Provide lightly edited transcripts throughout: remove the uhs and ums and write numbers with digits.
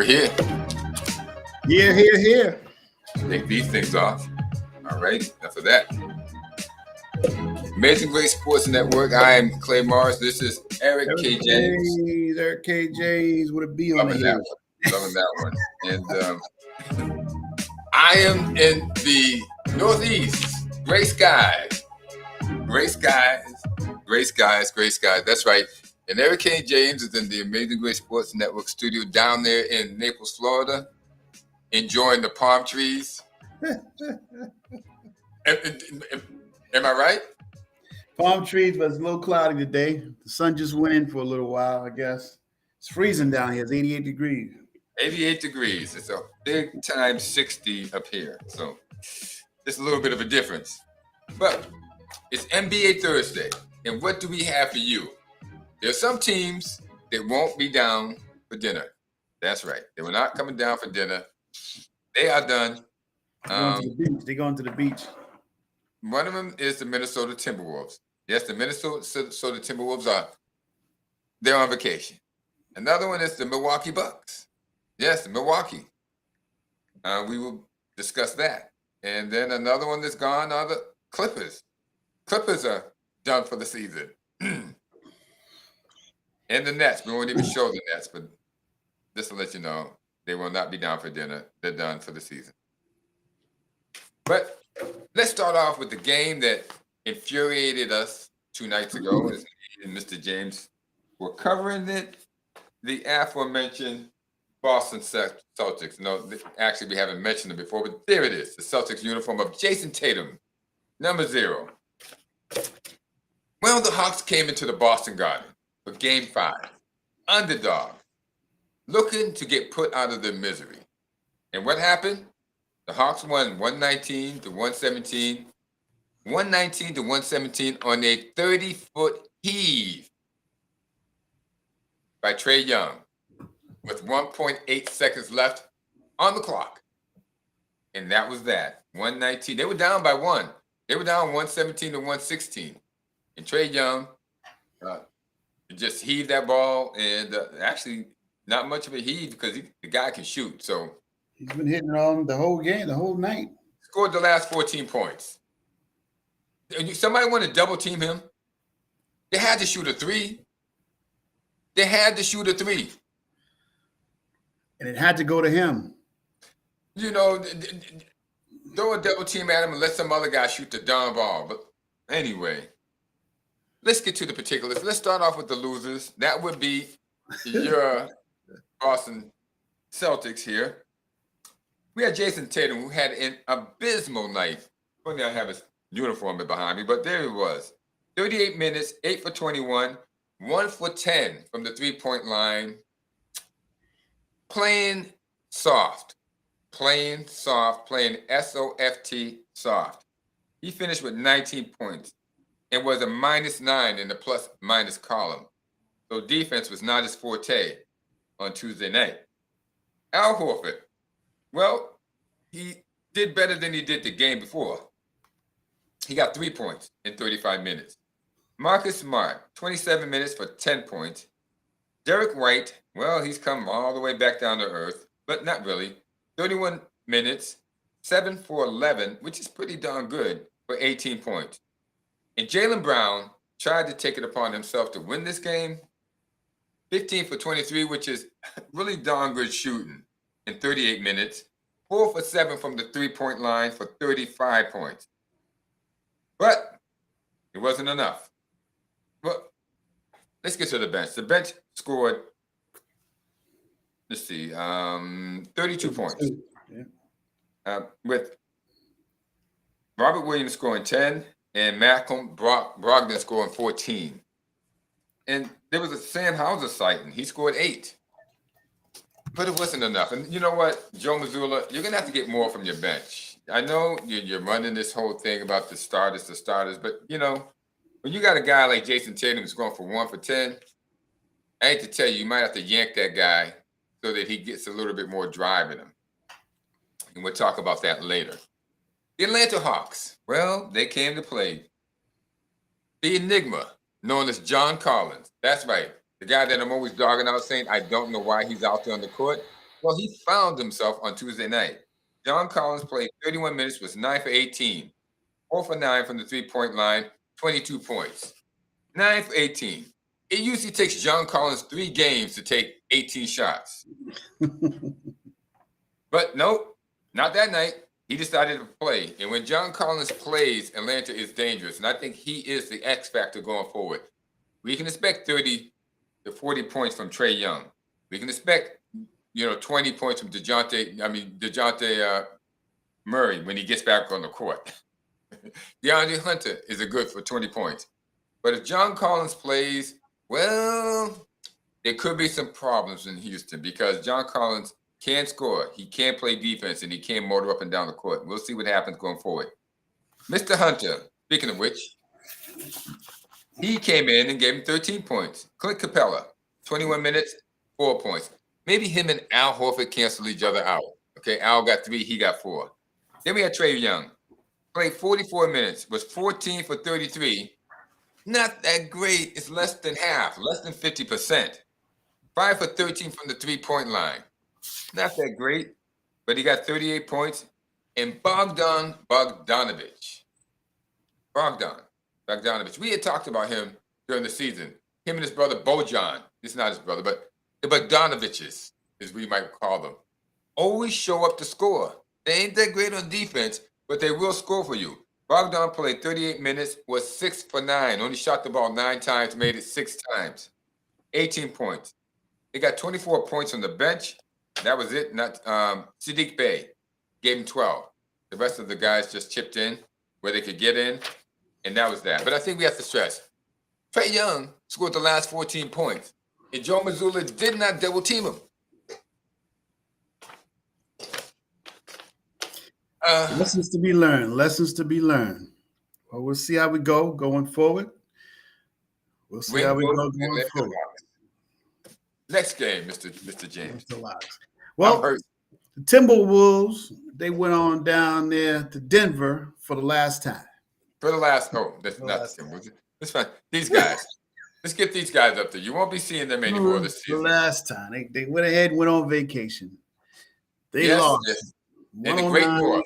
here. Here. Take these things off. All right, enough of that. Amazing Grace Sports Network. I am Clay Morris. This is Eric K. James. Eric K. James with a B on Loving the that head. one. Loving that one. And I am in the Northeast. Gray skies. That's right. And Eric K. James is in the Amazing Grace Sports Network studio down there in Naples, Florida, enjoying the palm trees. Am I right? Palm trees, but it's a little cloudy today. The sun just went in for a little while, I guess. It's freezing down here. It's 88 degrees. 88 degrees. It's a big time 60 up here. So it's a little bit of a difference. But it's NBA Thursday. And what do we have for you? There are some teams that won't be down for dinner. That's right. They were not coming down for dinner. They are done. They're going to the beach. One of them is the Minnesota Timberwolves. Yes, the Minnesota Timberwolves they're on vacation. Another one is the Milwaukee Bucks. Yes, the Milwaukee. We will discuss that. And then another one that's gone are the Clippers. Clippers are done for the season. And the Nets. We won't even show the Nets, but just to let you know, they will not be down for dinner. They're done for the season. But let's start off with the game that infuriated us 2 nights ago. As me and Mr. James were covering it. The aforementioned Boston Celtics. No, actually, we haven't mentioned it before, but there it is. The Celtics uniform of Jason Tatum, number 0. Well, the Hawks came into the Boston Garden for Game 5. Underdog. Looking to get put out of their misery. And what happened? The Hawks won 119-117. 119-117 on a 30-foot heave by Trae Young with 1.8 seconds left on the clock. And that was that. 119. They were down by 1. They were down 117-116. And Trae Young just heaved that ball, and actually not much of a heave because the guy can shoot. So he's been hitting it on the whole game, the whole night. Scored the last 14 points. Somebody want to double team him? They had to shoot a 3. And it had to go to him. You know, throw a double team at him and let some other guy shoot the dumb ball. But anyway, let's get to the particulars. Let's start off with the losers. That would be your Boston Celtics here. We had Jason Tatum, who had an abysmal night. Funny, I have his uniform behind me, but there he was. 38 minutes, 8 for 21, 1 for 10 from the three-point line. Playing soft, playing S-O-F-T, soft. He finished with 19 points and was a -9 in the plus-minus column. So defense was not his forte on Tuesday night. Al Horford, well, he did better than he did the game before. He got 3 points in 35 minutes. Marcus Smart, 27 minutes for 10 points. Derek White, well, he's come all the way back down to earth, but not really. 31 minutes, 7 for 11, which is pretty darn good for 18 points. And Jaylen Brown tried to take it upon himself to win this game. 15 for 23, which is really darn good shooting in 38 minutes. 4 for 7 from the three-point line for 35 points. But it wasn't enough. But let's get to the bench. The bench scored, 32 points. With Robert Williams scoring 10 and Malcolm Brogdon scoring 14. And there was a Sam Hauser sighting. He scored 8. But it wasn't enough. And you know what, Joe Mazzulla, you're going to have to get more from your bench. I know you're running this whole thing about the starters, but, you know, when you got a guy like Jason Tatum who's going for 1 for 10, I hate to tell you, you might have to yank that guy so that he gets a little bit more drive in him. And we'll talk about that later. The Atlanta Hawks, well, they came to play. The Enigma, known as John Collins. That's right. The guy that I'm always dogging out saying, I don't know why he's out there on the court. Well, he found himself on Tuesday night. John Collins played 31 minutes, was 9 for 18, 4 for 9 from the three-point line, 22 points. 9 for 18. It usually takes John Collins 3 games to take 18 shots. But nope, not that night. He decided to play. And when John Collins plays, Atlanta is dangerous. And I think he is the X factor going forward. We can expect 30 to 40 points from Trae Young. We can expect, 20 points from DeJounte Murray when he gets back on the court. DeAndre Hunter is a good for 20 points. But if John Collins plays, well, there could be some problems in Houston because John Collins can score. He can play defense, and he can motor up and down the court. We'll see what happens going forward. Mr. Hunter, speaking of which, he came in and gave him 13 points. Clint Capella, 21 minutes, 4 points. Maybe him and Al Horford cancel each other out. Okay, Al got 3, he got 4. Then we had Trae Young. Played 44 minutes, was 14 for 33. Not that great. It's less than half, less than 50%. 5 for 13 from the three-point line. Not that great, but he got 38 points. And Bogdanovich. We had talked about him during the season. Him and his brother Bojan. It's not his brother, but the Bogdanoviches, as we might call them, always show up to score. They ain't that great on defense, but they will score for you. Bogdan played 38 minutes, was 6 for 9. Only shot the ball 9 times, made it 6 times. 18 points. He got 24 points on the bench. That was it. Not Sadiq Bey gave him 12. The rest of the guys just chipped in where they could get in, and that was that. But I think we have to stress, Trae Young scored the last 14 points, and Joe Mazzulla did not double team him. Lessons to be learned. Well, we'll see how we go going forward. Next game, Mr. James. Mr. Locks. Well, the Timberwolves, they went on down there to Denver for the last time. That's not the Timberwolves. It's fine. These guys. Let's get these guys up there. You won't be seeing them anymore this season. The last time. They went ahead and went on vacation. They lost. Yes. And the great North.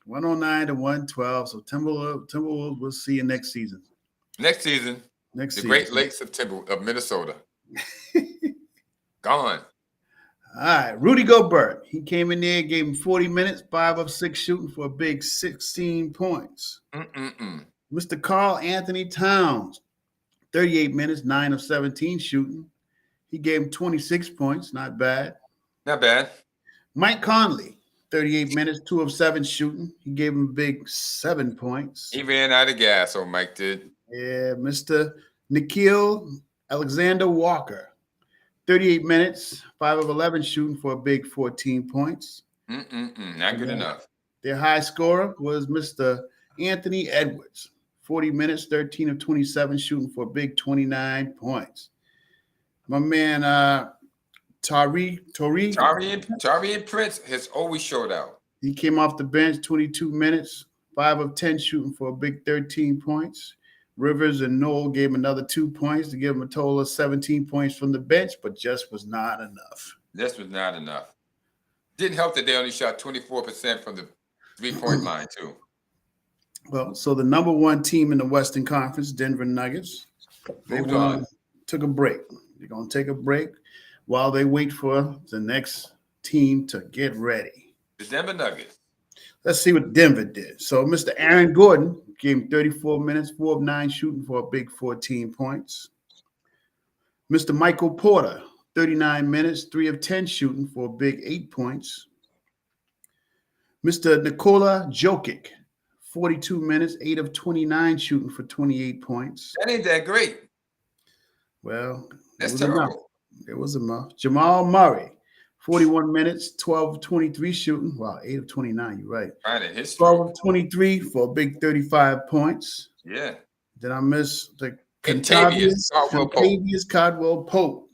109 to 112. So Timberwolves, we'll see you next season. Next season. Great Lakes of Minnesota. Gone. All right. Rudy Gobert. He came in there, gave him 40 minutes, 5 of 6 shooting for a big 16 points. Mr. Karl Anthony Towns, 38 minutes, 9 of 17 shooting. He gave him 26 points. Not bad. Not bad. Mike Conley, 38 minutes, 2 of 7 shooting. He gave him a big 7 points. He ran out of gas, Mike did. Yeah, Mr. Nickeil Alexander-Walker, 38 minutes, 5 of 11 shooting for a big 14 points. Not good enough. Their high scorer was Mr. Anthony Edwards, 40 minutes, 13 of 27 shooting for a big 29 points. My man, Taurean Prince has always showed out. He came off the bench, 22 minutes, 5 of 10 shooting for a big 13 points. Rivers and Noel gave him another 2 points to give him a total of 17 points from the bench, but just was not enough. Didn't help that they only shot 24% from the three-point line, too. Well, so the number 1 team in the Western Conference, Denver Nuggets, took a break. They're going to take a break while they wait for the next team to get ready. The Denver Nuggets. Let's see what Denver did. So Mr. Aaron Gordon gave him 34 minutes, 4 of 9 shooting for a big 14 points. Mr. Michael Porter, 39 minutes, 3 of 10 shooting for a big 8 points. Mr. Nikola Jokic, 42 minutes, 8 of 29 shooting for 28 points. That ain't that great. Well, that's terrible. It was enough. Jamal Murray, 41 minutes, 12 of 23 shooting. Wow, 8 of 29, you're right. 12 of 23 for a big 35 points. Yeah. Did I miss the Contavious Caldwell Pope,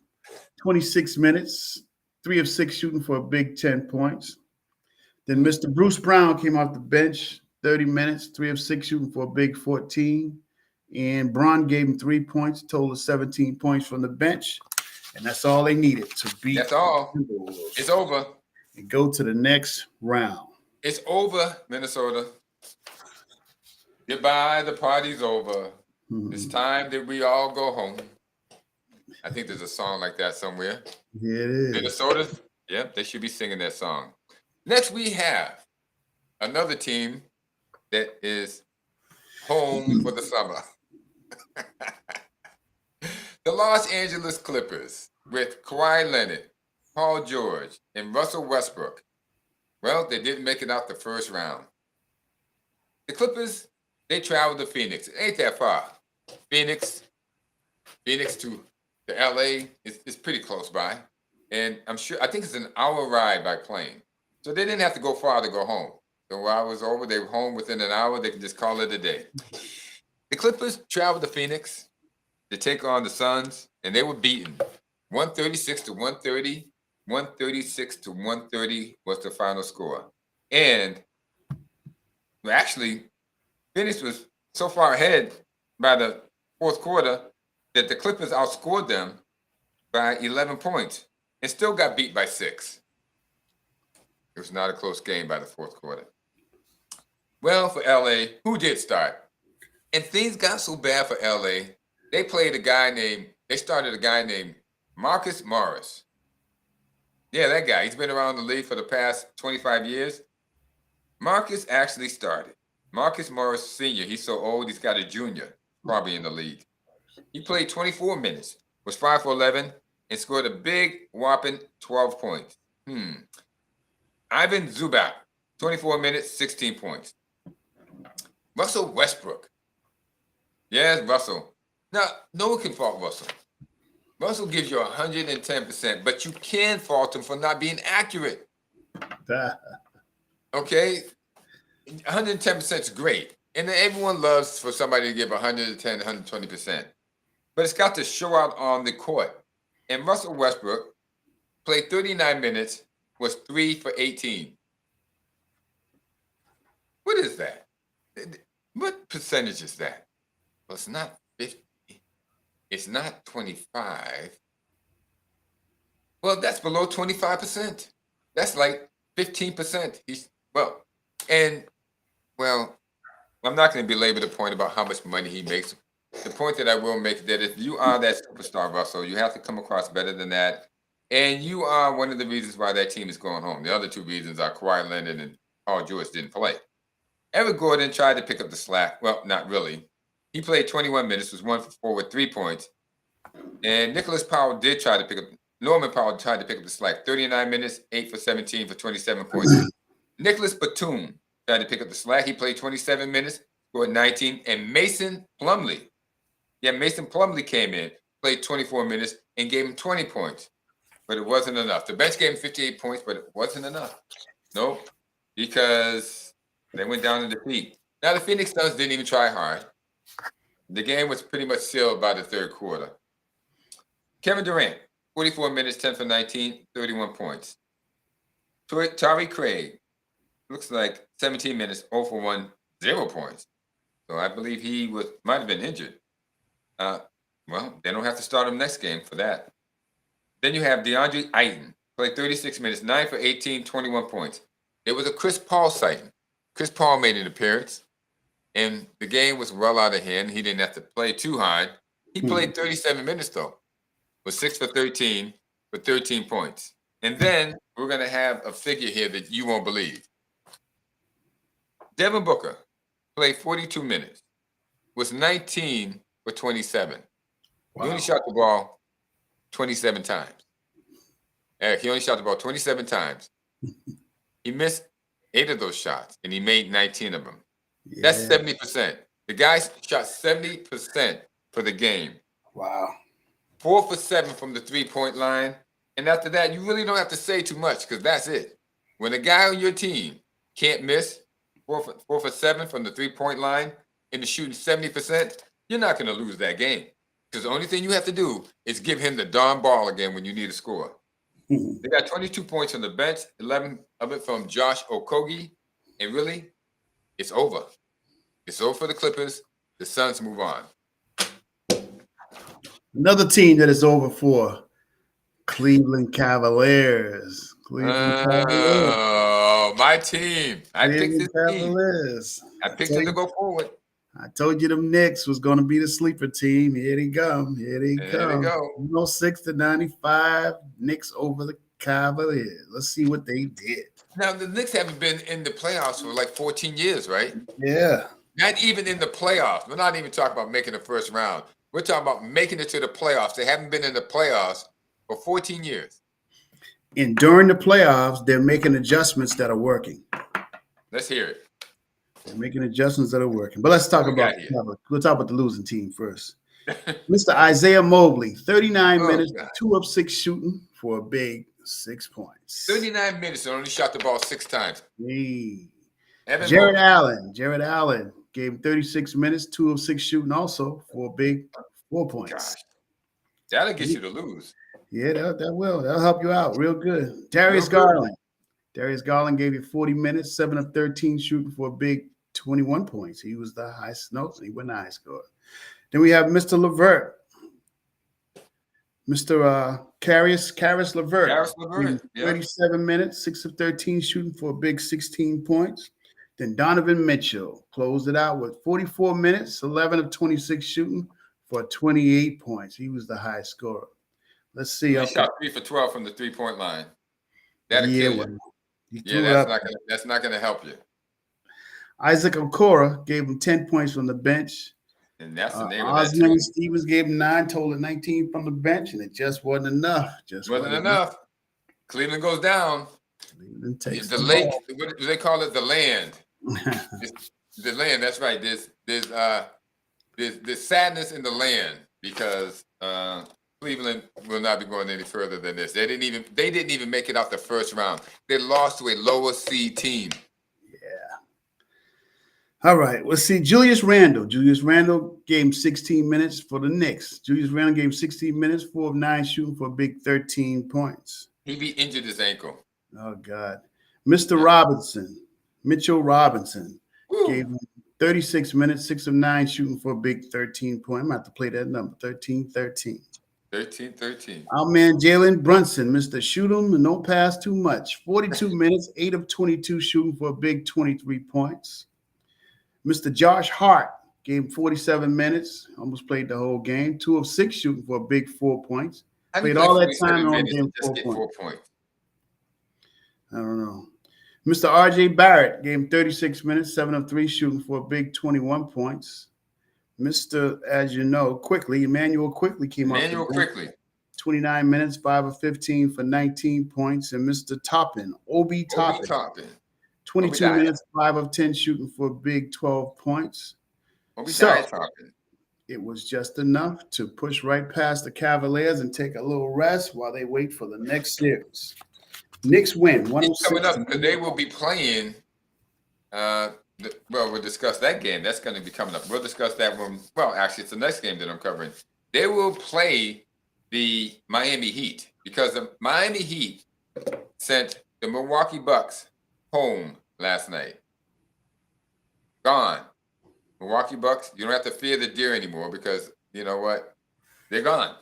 26 minutes, 3 of 6 shooting for a big 10 points. Then Mr. Bruce Brown came off the bench, 30 minutes, 3 of 6 shooting for a big 14. And Braun gave him 3 points, total of 17 points from the bench. And that's all they needed to beat That's all. the Timberwolves It's over. and go to the next round. It's over, Minnesota. Goodbye. The party's over. It's time that we all go home. I think there's a song like that somewhere. Yeah, it is. Minnesota, yep, they should be singing that song. Next, we have another team that is home for the summer. The Los Angeles Clippers with Kawhi Leonard, Paul George, and Russell Westbrook. Well, they didn't make it out the first round. The Clippers, they traveled to Phoenix. It ain't that far. Phoenix to LA is pretty close by. And I think it's an hour ride by plane. So they didn't have to go far to go home. So while I was over, they were home within an hour. They could just call it a day. The Clippers traveled to Phoenix to take on the Suns, and they were beaten 136 to 130. 136 to 130 was the final score. And actually, Phoenix was so far ahead by the fourth quarter that the Clippers outscored them by 11 points and still got beat by 6. It was not a close game by the fourth quarter. Well, for LA, who did start? And things got so bad for LA, they started a guy named Marcus Morris. Yeah, that guy. He's been around the league for the past 25 years. Marcus actually started. Marcus Morris Sr., he's so old, he's got a junior probably in the league. He played 24 minutes, was 5 for 11, and scored a big whopping 12 points. Ivan Zubac, 24 minutes, 16 points. Russell Westbrook. Yes, Russell. Now, no one can fault Russell. Russell gives you 110%, but you can fault him for not being accurate. Okay? 110% is great. And everyone loves for somebody to give 110, 120%. But it's got to show out on the court. And Russell Westbrook played 39 minutes, was 3 for 18. What is that? What percentage is that? Well, it's not 50. It's not 25. Well, that's below 25%. That's like 15%. I'm not going to belabor the point about how much money he makes. The point that I will make is that if you are that superstar, Russell, you have to come across better than that. And you are one of the reasons why that team is going home. The other two reasons are Kawhi Leonard and Paul George didn't play. Erick Gordon tried to pick up the slack. Well, not really. He played 21 minutes, was 1 for 4 with 3 points. And Norman Powell tried to pick up the slack. 39 minutes, 8 for 17 for 27 points. Nicholas Batum tried to pick up the slack. He played 27 minutes, scored 19. And Mason Plumlee came in, played 24 minutes, and gave him 20 points. But it wasn't enough. The bench gave him 58 points, but it wasn't enough. Nope, because they went down in defeat. Now, the Phoenix Suns didn't even try hard. The game was pretty much sealed by the third quarter. Kevin Durant, 44 minutes, 10 for 19, 31 points. Torrey Craig, looks like 17 minutes, 0 for 1, 0 points. So I believe he might have been injured. Well, they don't have to start him next game for that. Then you have DeAndre Ayton, played 36 minutes, 9 for 18, 21 points. It was a Chris Paul sighting. Chris Paul made an appearance, and the game was well out of hand. He didn't have to play too hard. He played 37 minutes, though, was 6 for 13 for 13 points. And then we're going to have a figure here that you won't believe. Devin Booker played 42 minutes, was 19 for 27. Wow. He only shot the ball 27 times. Erick, he only shot the ball 27 times. He missed 8 of those shots, and he made 19 of them. Yeah. That's 70%. The guy shot 70% for the game. Wow. 4 for 7 from the three-point line. And after that, you really don't have to say too much because that's it. When a guy on your team can't miss 4 for 7 from the three-point line and is shooting 70%, you're not going to lose that game. Because the only thing you have to do is give him the darn ball again when you need a score. They got 22 points on the bench, 11 of it from Josh Okogie. And really, it's over. It's over for the Clippers. The Suns move on. Another team that is over for Cleveland Cavaliers. Cleveland Cavaliers. Oh, my team. I picked Cleveland this team. Cavaliers. I picked them to go forward. I told you them Knicks was going to be the sleeper team. Here they come. Here they There they come. go. 106-95. Knicks over the Cavaliers. Let's see what they did. Now, the Knicks haven't been in the playoffs for like 14 years, right? Yeah. Not even in the playoffs. We're not even talking about making the first round. We're talking about making it to the playoffs. They haven't been in the playoffs for 14 years. And during the playoffs, they're making adjustments that are working. Let's hear it. They're making adjustments that are working. But let's talk about we'll talk about the losing team first. Mr. Isaiah Mobley, 39 minutes, God. 2 of 6 shooting for a big 6 points. 39 minutes and only shot the ball 6 times. Hey. Jared Allen gave him 36 minutes, 2 of 6 shooting also for a big 4 points. Gosh. That'll get you to lose. Yeah, that will. That'll help you out real good. Darius Garland gave you 40 minutes, 7 of 13 shooting for a big 21 points. He was the highest. No, he wasn't the highest scorer. Then we have Mr. LeVert. Mr. Karis LeVert. 37 minutes, 6 of 13 shooting for a big 16 points. Then Donovan Mitchell closed it out with 44 minutes, 11 of 26 shooting for 28 points. He was the highest scorer. Let's see. He shot 3 for 12 from the 3-point line. That'll kill you. That's not going to help you. Isaac Okoro gave him 10 points from the bench. And that's the name of that Osman team. Stevens gave him 9, total of 19 from the bench, and it just wasn't enough. Wasn't enough. Cleveland goes down. Cleveland takes the lake. What do they call it? The land. The land. That's right. There's sadness in the land because Cleveland will not be going any further than this. They didn't even make it out the first round. They lost to a lower seed team. All right, let's see. Julius Randle gave him 16 minutes for the Knicks. Julius Randle gave him 16 minutes, 4 of 9 shooting for a big 13 points. He injured his ankle. Oh, God. Mitchell Robinson, gave him 36 minutes, 6 of 9 shooting for a big 13 points. I'm going to have to play that number, 13-13. 13-13. Our man Jalen Brunson, Mr. Shoot 'em and don't pass too much. 42 minutes, 8 of 22 shooting for a big 23 points. Mr. Josh Hart gave him 47 minutes, almost played the whole game. 2 of 6 shooting for a big 4 points. Played all that time on game 4 points. I don't know. Mr. R.J. Barrett gave him 36 minutes, 7 of 3 shooting for a big 21 points. Mr. As you know, Emmanuel Quickly came off. 29 minutes, 5 of 15 for 19 points. And Mr. Obi Toppin. 22 minutes, 5 of 10 shooting for a big 12 points. It was just enough to push right past the Cavaliers and take a little rest while they wait for the next series. Knicks win. It's coming up because they will be playing. We'll discuss that game. That's going to be coming up. We'll discuss that one. Well, actually, it's the next game that I'm covering. They will play the Miami Heat because the Miami Heat sent the Milwaukee Bucks home last night. Gone. Milwaukee Bucks, you don't have to fear the deer anymore because you know what? They're gone.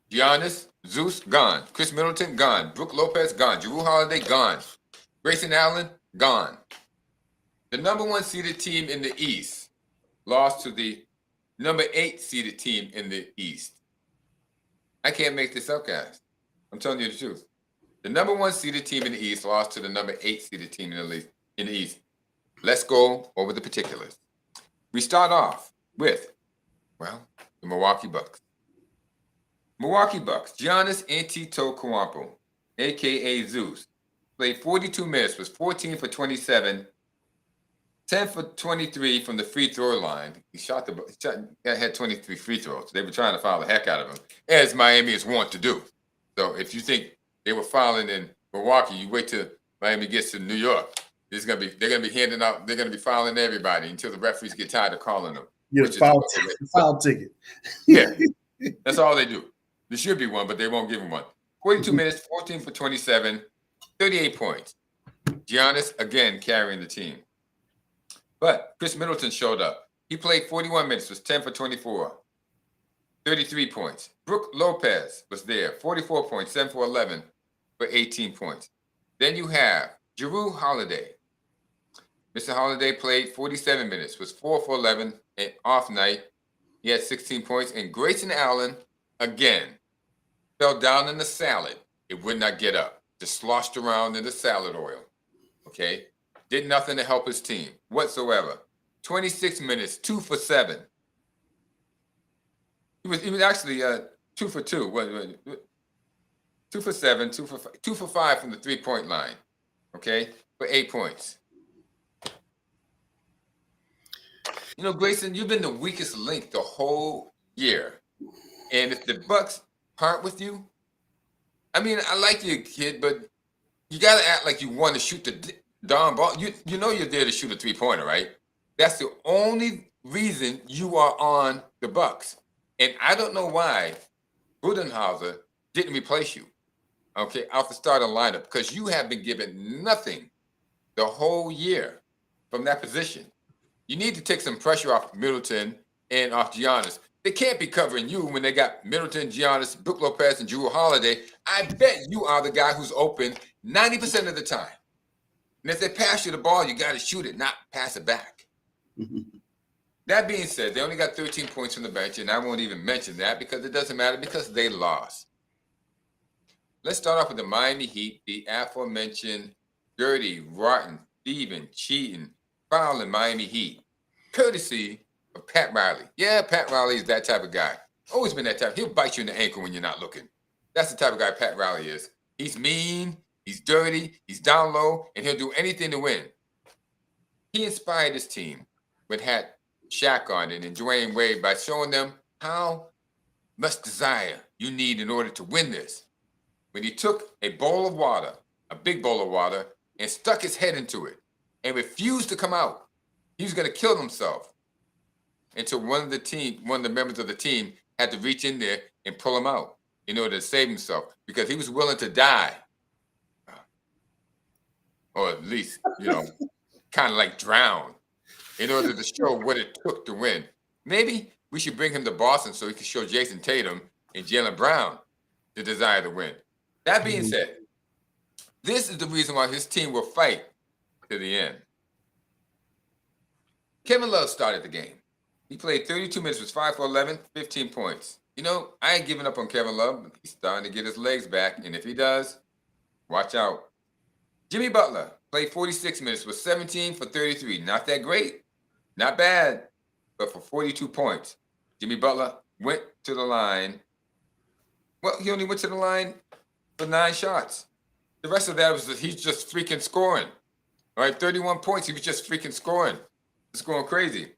Giannis, Zeus, gone. Chris Middleton, gone. Brook Lopez, gone. Jrue Holiday, gone. Grayson Allen, gone. The number 1 seeded team in the East lost to the number 8 seeded team in the East. I can't make this up, guys. I'm telling you the truth. The number 1 seeded team in the East lost to the number 8 seeded team in the East. Let's go over the particulars. We start off with, the Milwaukee Bucks. Milwaukee Bucks, Giannis Antetokounmpo, a.k.a. Zeus, played 42 minutes, was 14 for 27, 10 for 23 from the free throw line. He had 23 free throws. They were trying to foul the heck out of him, as Miami is wont to do. So if you think they were fouling in Milwaukee, you wait till Miami gets to New York. They're gonna be handing out. They're gonna be fouling everybody until the referees get tired of calling them. Foul ticket. Yeah, that's all they do. There should be one, but they won't give him one. 42 minutes, 14 for 27, 38 points. Giannis again carrying the team. But Chris Middleton showed up. He played 41 minutes, was 10 for 24, 33 points. Brooke Lopez was there, 44 points, 7 for 11 for 18 points. Then you have Jrue Holiday. Mr. Holiday played 47 minutes, was 4 for 11, an off night. He had 16 points. And Grayson Allen, again, fell down in the salad. It would not get up. Just sloshed around in the salad oil. Okay? Did nothing to help his team whatsoever. 26 minutes, 2 for 7. He was actually 2 for 2. 2 for 7, 2 for 5 from the 3-point line. Okay? For 8 points. You know, Grayson, you've been the weakest link the whole year. And if the Bucks part with you, I mean, I like you, kid, but you got to act like you want to shoot the darn ball. You know you're there to shoot a 3-pointer, right? That's the only reason you are on the Bucks. And I don't know why Budenholzer didn't replace you, okay, out the starting lineup, because you have been given nothing the whole year from that position. You need to take some pressure off Middleton and off Giannis. They can't be covering you when they got Middleton, Giannis, Brooke Lopez, and Jrue Holiday. I bet you are the guy who's open 90% of the time. And if they pass you the ball, you got to shoot it, not pass it back. That being said, they only got 13 points from the bench, and I won't even mention that because it doesn't matter because they lost. Let's start off with the Miami Heat, the aforementioned dirty, rotten, thieving, cheating, fouling Miami Heat, courtesy of Pat Riley. Yeah, Pat Riley is that type of guy. Always been that type. He'll bite you in the ankle when you're not looking. That's the type of guy Pat Riley is. He's mean, he's dirty, he's down low, and he'll do anything to win. He inspired his team when had Shaq on it and Dwayne Wade by showing them how much desire you need in order to win this. When he took a bowl of water, a big bowl of water, and stuck his head into it and refused to come out, he was going to kill himself until one of the members of the team had to reach in there and pull him out in order to save himself because he was willing to die. Or at least, kind of like drown in order to show what it took to win. Maybe we should bring him to Boston so he can show Jason Tatum and Jaylen Brown the desire to win. That being said, this is the reason why his team will fight to the end. Kevin Love started the game. He played 32 minutes, was 5 for 11, 15 points. I ain't giving up on Kevin Love. He's starting to get his legs back, and if he does, watch out. Jimmy Butler played 46 minutes, was 17 for 33. Not that great, not bad, but for 42 points. Jimmy Butler went to the line. Well, he only went to the line for 9 shots. The rest of that was he's just freaking scoring. All right, 31 points. He was just freaking scoring. It's going crazy.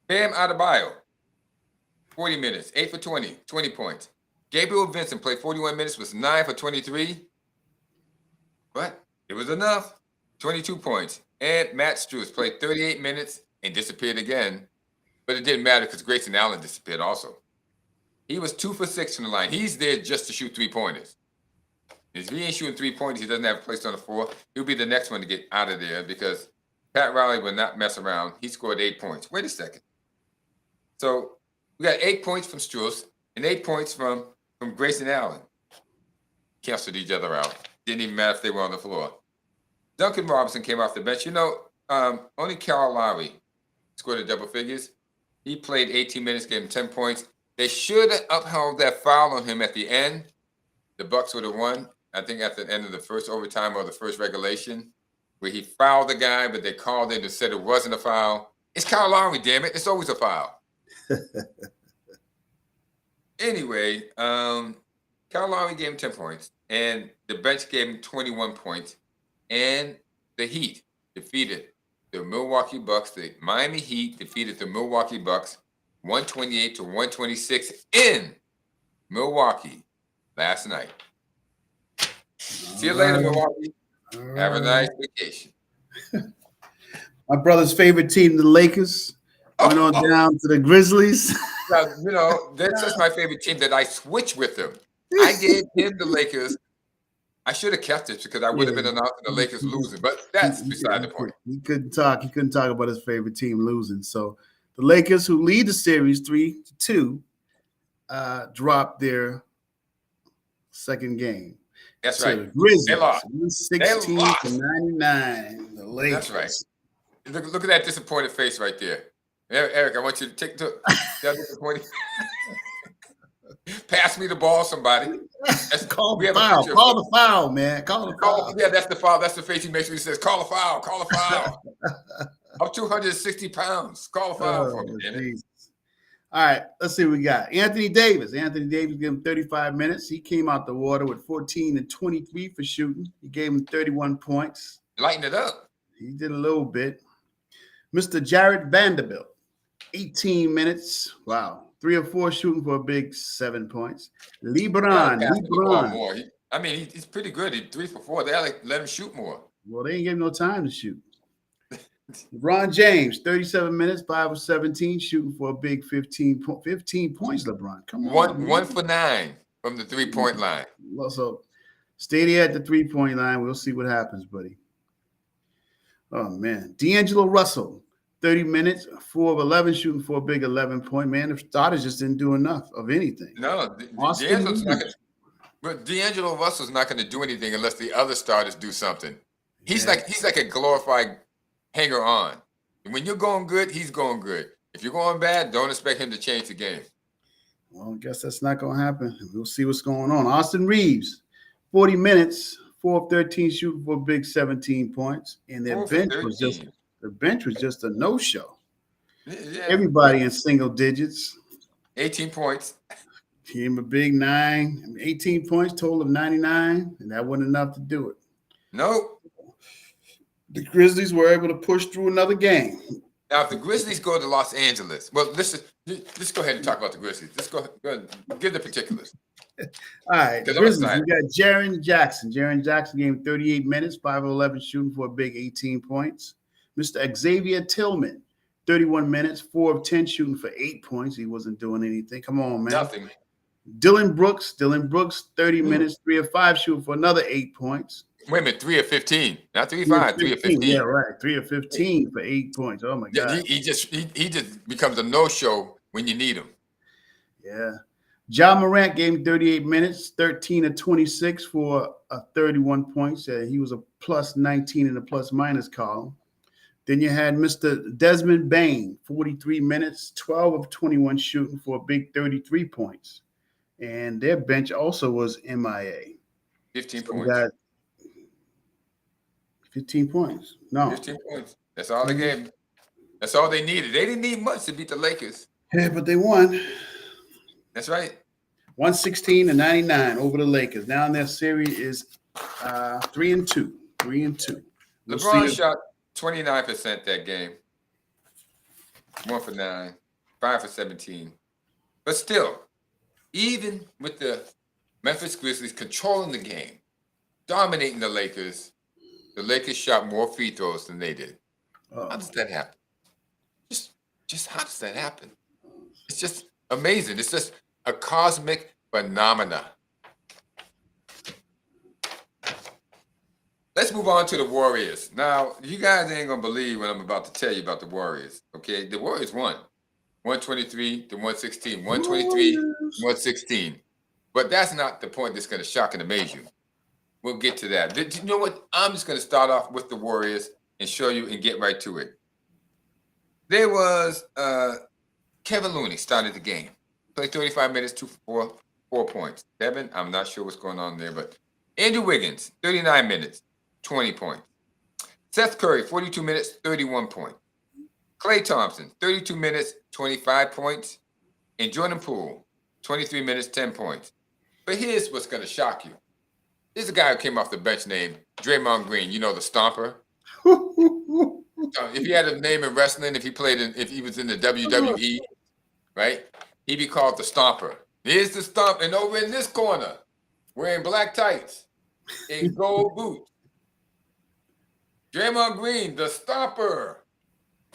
Bam Adebayo, 40 minutes, 8 for 20, 20 points. Gabriel Vincent played 41 minutes, was 9 for 23. But it was enough, 22 points. And Matt Strus played 38 minutes and disappeared again. But it didn't matter because Grayson Allen disappeared also. He was 2 for 6 from the line. He's there just to shoot 3-pointers. If he ain't shooting 3-pointers, he doesn't have a place on the floor. He'll be the next one to get out of there because Pat Riley will not mess around. He scored 8 points. Wait a second. So we got 8 points from Strus and 8 points from Grayson Allen. Canceled each other out. Didn't even matter if they were on the floor. Duncan Robinson came off the bench. Only Kyle Lowry scored a double figures. He played 18 minutes, gave him 10 points. They should have upheld that foul on him at the end. The Bucks would have won, I think, at the end of the first overtime or the first regulation, where he fouled the guy, but they called in and said it wasn't a foul. It's Kyle Lowry, damn it. It's always a foul. Anyway, Kyle Lowry gave him 10 points, and the bench gave him 21 points, and the Heat defeated the Milwaukee Bucks. The Miami Heat defeated the Milwaukee Bucks 128 to 126 in Milwaukee last night. See you later, Milwaukee. Have a nice vacation. My brother's favorite team, the Lakers, went on down to the Grizzlies. That's just my favorite team that I switched with them. I gave him the Lakers. I should have kept it because I would have been announcing the Lakers losing, but that's beside the point. He couldn't talk. He couldn't talk about his favorite team losing. So the Lakers, who lead the series 3-2, dropped their second game. That's To right. the Grizzlies, They lost. 116 to 99. The Lakers. That's right. Look at that disappointed face right there. Eric, I want you to take that disappointed. Pass me the ball, somebody. Call the foul. Call the foul, man. Call the foul. Yeah, that's the foul. That's the face he makes when he says, call a foul. Call a foul. I'm 260 pounds. Call a foul for me, damn it. All right, let's see what we got. Anthony Davis. Anthony Davis gave him 35 minutes. He came out the water with 14 and 23 for shooting. He gave him 31 points. Lighten it up. He did a little bit. Mr. Jared Vanderbilt, 18 minutes. Wow. 3 or 4 shooting for a big 7 points. LeBron. More. He's pretty good. He's 3 for 4. They let him shoot more. Well, they ain't give him no time to shoot. LeBron James, 37 minutes, 5 of 17, shooting for a big 15 points, LeBron. Come on. 1 for 9 from the 3-point line. Well, so stay there at the 3-point line. We'll see what happens, buddy. Oh, man. D'Angelo Russell, 30 minutes, 4 of 11, shooting for a big 11-point. Man, the starters just didn't do enough of anything. No, D'Angelo Russell's not going to do anything unless the other starters do something. He's like a glorified hanger on. When you're going good, he's going good. If you're going bad, don't expect him to change the game. Well, I guess that's not going to happen. We'll see what's going on. Austin Reeves, 40 minutes, 4 of 13, shooting for a big 17 points. And their bench was just a no-show. Yeah. Everybody in single digits. 18 points. Gave him a big 9, 18 points, total of 99, and that wasn't enough to do it. Nope. The Grizzlies were able to push through another game. Now, if the Grizzlies go to Los Angeles, well, let's go ahead and talk about the Grizzlies. Let's go ahead and give the particulars. All right, the Grizzlies, we got Jaren Jackson. Jaren Jackson gave him 38 minutes, 5 of 11, shooting for a big 18 points. Mr. Xavier Tillman, 31 minutes, 4 of 10, shooting for 8 points. He wasn't doing anything. Come on, man. Nothing. Dylan Brooks, 30 minutes, 3 of 5, shooting for another 8 points. Wait a minute, 3 of 15, not 3 of 5, 3 of 15. Yeah, right. 3 of 15 for 8 points. Oh my God. He just becomes a no-show when you need him. Yeah. Ja Morant gave him 38 minutes, 13 of 26 for 31 points. He was a plus 19 in the plus minus column. Then you had Mr. Desmond Bain, 43 minutes, 12 of 21 shooting for a big 33 points. And their bench also was MIA. 15 points. 15 points. No. 15 points. That's all they gave. That's all they needed. They didn't need much to beat the Lakers. Yeah, but they won. That's right. 116 to 99 over the Lakers. Now their series is 3-2. 3-2. LeBron shot 29% that game. 1 for 9, 5 for 17. But still, even with the Memphis Grizzlies controlling the game, dominating the Lakers shot more free throws than they did. How does that happen? Just how does that happen? It's just amazing. It's just a cosmic phenomena. Let's move on to the Warriors. Now, you guys ain't going to believe what I'm about to tell you about the Warriors, okay? The Warriors won 123 to 116, 123 116. But that's not the point that's going to shock and amaze you. We'll get to that. You know what? I'm just going to start off with the Warriors and show you and get right to it. There was Kevin Looney started the game. Played 35 minutes, 2 for 4 points. Kevin, I'm not sure what's going on there, but Andrew Wiggins, 39 minutes, 20 points. Seth Curry, 42 minutes, 31 points. Klay Thompson, 32 minutes, 25 points. And Jordan Poole, 23 minutes, 10 points. But here's what's going to shock you. There's a guy who came off the bench named Draymond Green, you know, the Stomper. If he had a name in wrestling, if he was in the WWE, right, he'd be called the Stomper. Here's the Stomp, and over in this corner, wearing black tights and gold boots, Draymond Green, the Stomper.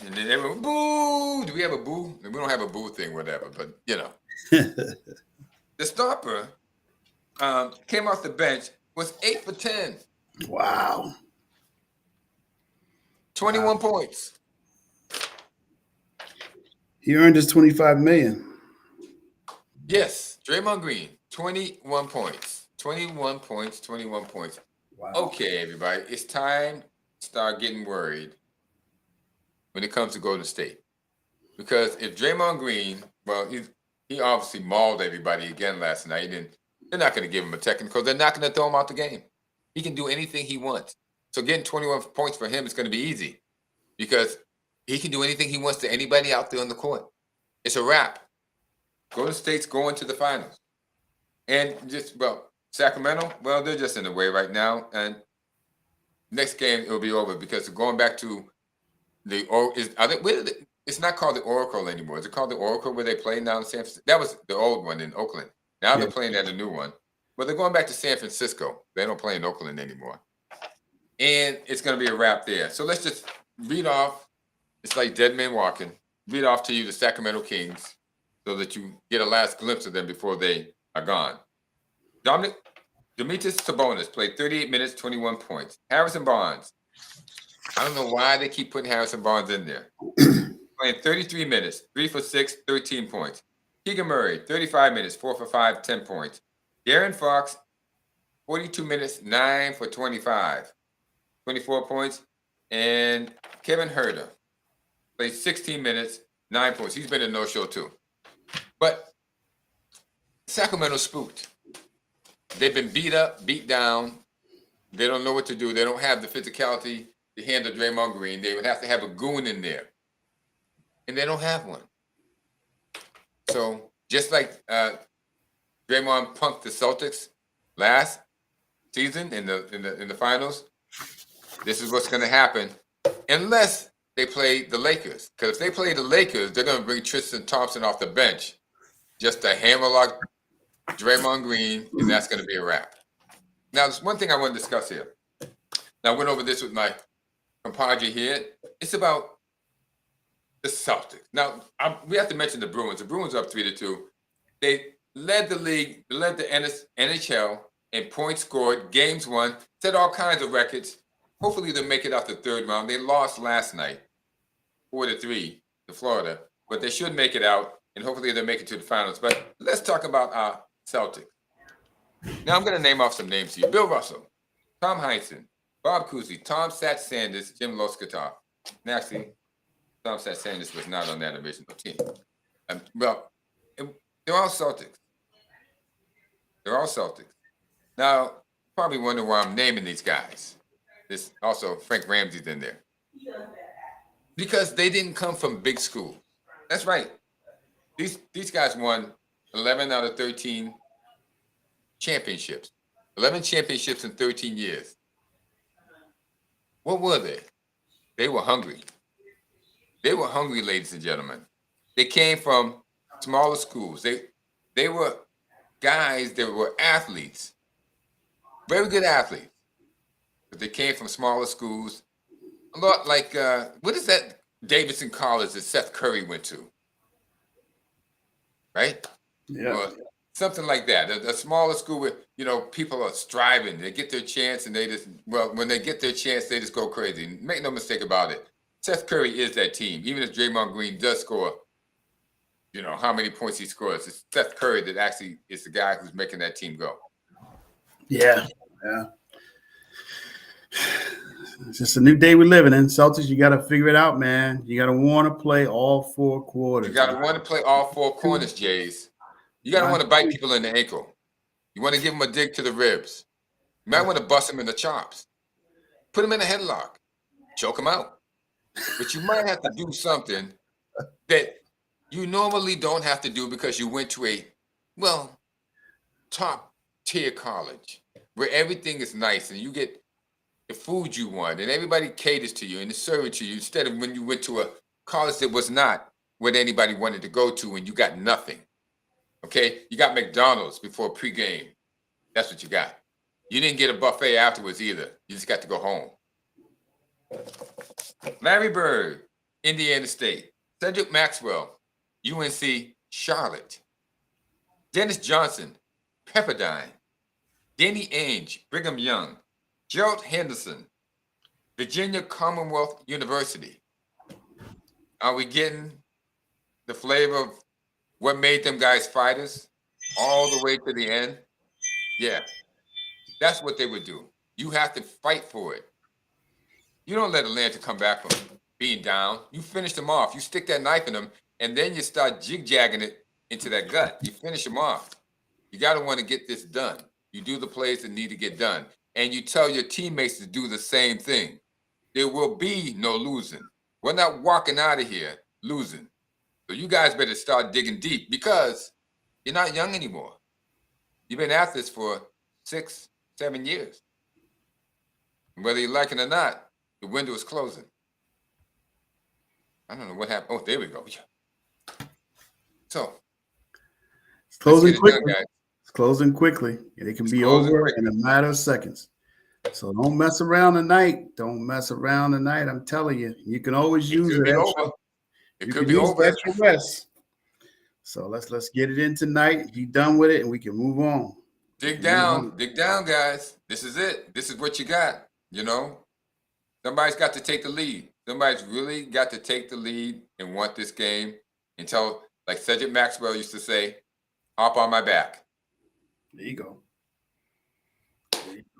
And then everyone, boo! Do we have a boo? We don't have a boo thing, whatever, but, you know. The Stomper came off the bench, was 8 for 10. Wow. 21 points. He earned his $25 million. Yes, Draymond Green, 21 points. 21 points, 21 points. Wow. Okay, everybody, it's time to start getting worried when it comes to Golden State. Because if Draymond Green, well, he obviously mauled everybody again last night, and they're not going to give him a technical. They're not going to throw him out the game. He can do anything he wants. So getting 21 points for him is going to be easy because he can do anything he wants to anybody out there on the court. It's a wrap. Golden State's going to the finals. And Sacramento, well, they're just in the way right now. And next game, it'll be over because going back to it's not called the Oracle anymore. Is it called the Oracle where they play now in San Francisco? That was the old one in Oakland. Now they're playing at a new one. But they're going back to San Francisco. They don't play in Oakland anymore. And it's going to be a wrap there. So let's just read off. It's like Dead Man Walking. Read off to you the Sacramento Kings so that you get a last glimpse of them before they are gone. Demetrius Sabonis played 38 minutes, 21 points. Harrison Barnes. I don't know why they keep putting Harrison Barnes in there. Playing 33 minutes, 3 for 6, 13 points. Keegan Murray, 35 minutes, 4 for 5, 10 points. De'Aaron Fox, 42 minutes, 9 for 25, 24 points. And Kevin Huerter played 16 minutes, 9 points. He's been a no-show too. But Sacramento spooked. They've been beat up, beat down. They don't know what to do. They don't have the physicality to handle Draymond Green. They would have to have a goon in there. And they don't have one. So just like Draymond punked the Celtics last season in the finals, this is what's going to happen unless they play the Lakers. Because if they play the Lakers, they're going to bring Tristan Thompson off the bench just to hammerlock Draymond Green, and that's going to be a wrap. Now, there's one thing I want to discuss here. Now, I went over this with my compadre here. It's about the Celtics. Now, we have to mention the Bruins. The Bruins are up 3-2. They led the league, led the NHL in points scored, games won, set all kinds of records. Hopefully, they'll make it out the third round. They lost last night, 4-3 to Florida, but they should make it out, and hopefully they'll make it to the finals. But let's talk about our Celtics. Now, I'm going to name off some names to you. Bill Russell, Tom Heinsohn, Bob Cousy, Tom Sat Sanders, Jim Loskatoff. Actually, Tom Sat Sanders was not on that original team. They're all Celtics. They're all Celtics. Now, you probably wonder why I'm naming these guys. This also Frank Ramsey's in there. Because they didn't come from big school. That's right. These guys won 11 out of 13 championships. 11 championships in 13 years. What were they? They were hungry. They were hungry, ladies and gentlemen. They came from smaller schools. They were guys that were athletes. Very good athletes. But they came from smaller schools. A lot like, what is that Davidson College that Seth Curry went to? Right? Yeah. Or something like that. A smaller school where, people are striving. They get their chance and when they get their chance, they just go crazy. Make no mistake about it. Seth Curry is that team. Even if Draymond Green does score, how many points he scores, it's Seth Curry that actually is the guy who's making that team go. Yeah. It's just a new day we're living in. Celtics, you got to figure it out, man. You got to want to play all 4 quarters. You got to want to play all 4 corners, Jays. You got to want to bite people in the ankle. You want to give them a dig to the ribs. You might want to bust them in the chops. Put them in a headlock. Choke them out. But you might have to do something that you normally don't have to do because you went to a, top tier college where everything is nice and you get the food you want and everybody caters to you and is serving to you instead of when you went to a college that was not what anybody wanted to go to and you got nothing. Okay? You got McDonald's before pregame. That's what you got. You didn't get a buffet afterwards either. You just got to go home. Larry Bird, Indiana State. Cedric Maxwell, UNC Charlotte. Dennis Johnson, Pepperdine. Danny Ainge, Brigham Young. Gerald Henderson, Virginia Commonwealth University. Are we getting the flavor of what made them guys fighters? all the way to the end, yeah, that's what they would do. You have to fight for it. You don't let Atlanta come back from being down. You finish them off. You stick that knife in them, and then you start jig-jagging it into that gut. You finish them off. You got to want to get this done. You do the plays that need to get done. And you tell your teammates to do the same thing. There will be no losing. We're not walking out of here losing. So you guys better start digging deep because you're not young anymore. You've been at this for 6, 7 years. And whether you like it or not, the window is closing. I don't know what happened. Oh, there we go. So it's closing done, quickly. guys. It's closing quickly. And it can be over in a matter of seconds. So don't mess around tonight. Don't mess around tonight. I'm telling you, you can always use it. It could be over. Extra rest. So let's get it in tonight. Be done with it, and we can move on. Dig down, guys. This is it. This is what you got. You know, somebody's got to take the lead. Somebody's really got to take the lead and want this game until, like Cedric Maxwell used to say, hop on my back. There you go.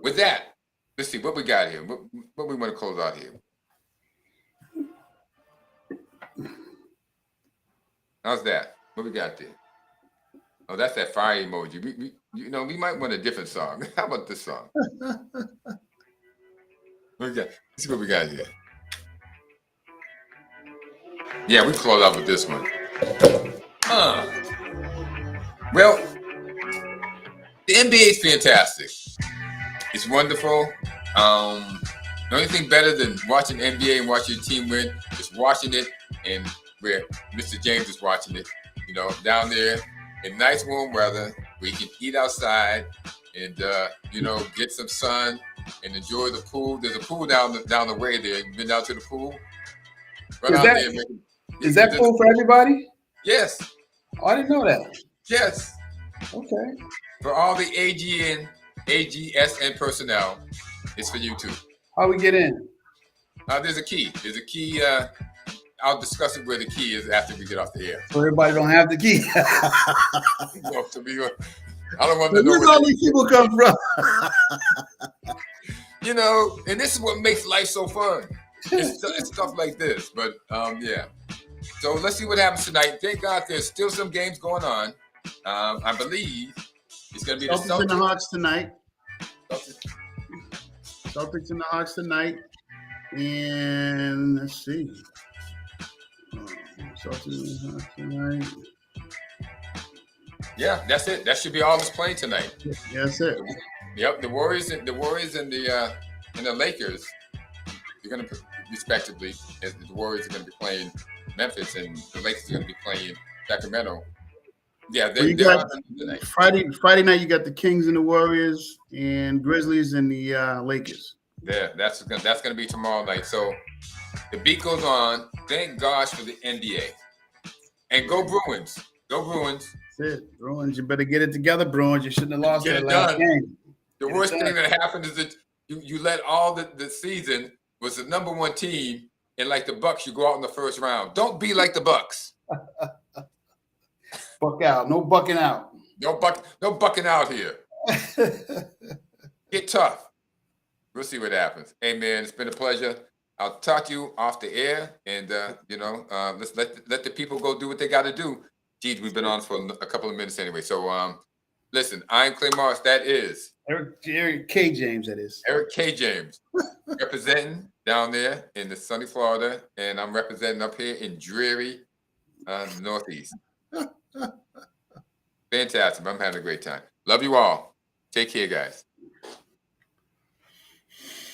With that, let's see what we got here. What we want to close out here. How's that? What we got there? Oh, that's that fire emoji. We might want a different song. How about this song? Let's see what we got here. Yeah, we close out with this one. Well, the NBA is fantastic. It's wonderful. The only thing better than watching NBA and watching your team win is watching it and where Mr. James is watching it, down there in nice warm weather where you can eat outside and, get some sun and enjoy the pool. There's a pool down the way there. You've been down to the pool? Is that pool for everybody? Yes. Oh, I didn't know that. Yes. Okay. For all the AGSN personnel, it's for you too. How we get in? There's a key. I'll discuss it where the key is after we get off the air. So everybody don't have the key. I don't want to know where all these people come from. And this is what makes life so fun. It's stuff like this. But yeah. So let's see what happens tonight. Thank God there's still some games going on. I believe it's going to be the Celtics and the Hawks tonight. Celtics and the Hawks tonight. And let's see. Celtics and the Hawks tonight. Yeah, that's it. That should be all that's playing tonight. Yeah, that's it. Yep, the Warriors and the Lakers, they're going to respectively, as the Warriors are going to be playing Memphis and the Lakers are going to be playing Sacramento. Yeah, they're tonight. Friday night you got the Kings and the Warriors and Grizzlies and the Lakers. Yeah, that's going to be tomorrow night. So the beat goes on. Thank gosh for the NBA. And go Bruins. Go Bruins. That's it. Bruins, you better get it together, Bruins. You shouldn't have lost that last game. The worst thing that happened is that you let all the season was the number one team, and like the Bucks, you go out in the first round. Don't be like the Bucks. Buck out. No bucking out. No bucking out here. Get tough. We'll see what happens. Hey, man, it's been a pleasure. I'll talk to you off the air, and let's let the people go do what they got to do. Geez, we've been on for a couple of minutes anyway. So, listen, I'm Clay Morris. That is Erick K. James. That is Erick K. James, representing down there in the sunny Florida, and I'm representing up here in dreary Northeast. Fantastic. I'm having a great time. Love you all. Take care, guys.